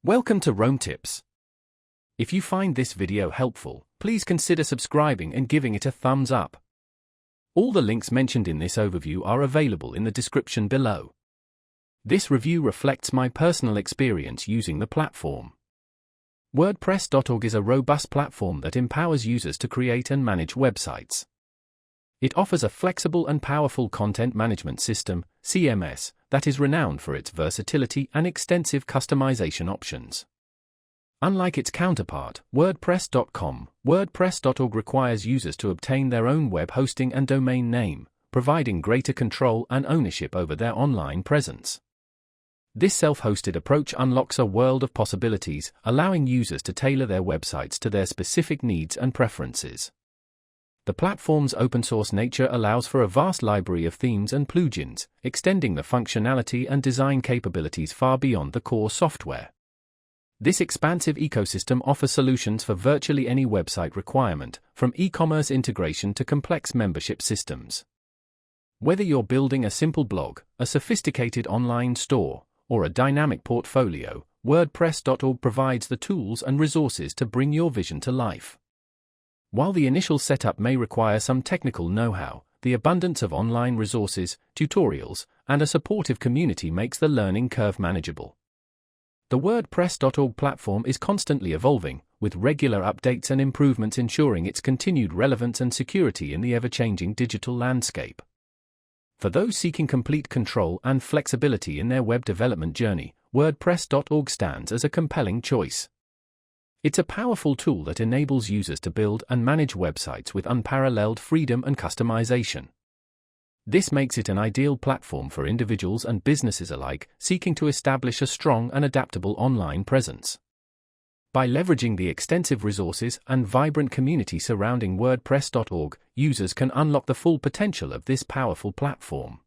Welcome to Rome Tips. If you find this video helpful, please consider subscribing and giving it a thumbs up. All the links mentioned in this overview are available in the description below. This review reflects my personal experience using the platform. WordPress.org is a robust platform that empowers users to create and manage websites. It offers a flexible and powerful content management system, CMS, that is renowned for its versatility and extensive customization options. Unlike its counterpart, WordPress.com, WordPress.org requires users to obtain their own web hosting and domain name, providing greater control and ownership over their online presence. This self-hosted approach unlocks a world of possibilities, allowing users to tailor their websites to their specific needs and preferences. The platform's open-source nature allows for a vast library of themes and plugins, extending the functionality and design capabilities far beyond the core software. This expansive ecosystem offers solutions for virtually any website requirement, from e-commerce integration to complex membership systems. Whether you're building a simple blog, a sophisticated online store, or a dynamic portfolio, WordPress.org provides the tools and resources to bring your vision to life. While the initial setup may require some technical know-how, the abundance of online resources, tutorials, and a supportive community makes the learning curve manageable. The WordPress.org platform is constantly evolving, with regular updates and improvements ensuring its continued relevance and security in the ever-changing digital landscape. For those seeking complete control and flexibility in their web development journey, WordPress.org stands as a compelling choice. It's a powerful tool that enables users to build and manage websites with unparalleled freedom and customization. This makes it an ideal platform for individuals and businesses alike seeking to establish a strong and adaptable online presence. By leveraging the extensive resources and vibrant community surrounding WordPress.org, users can unlock the full potential of this powerful platform.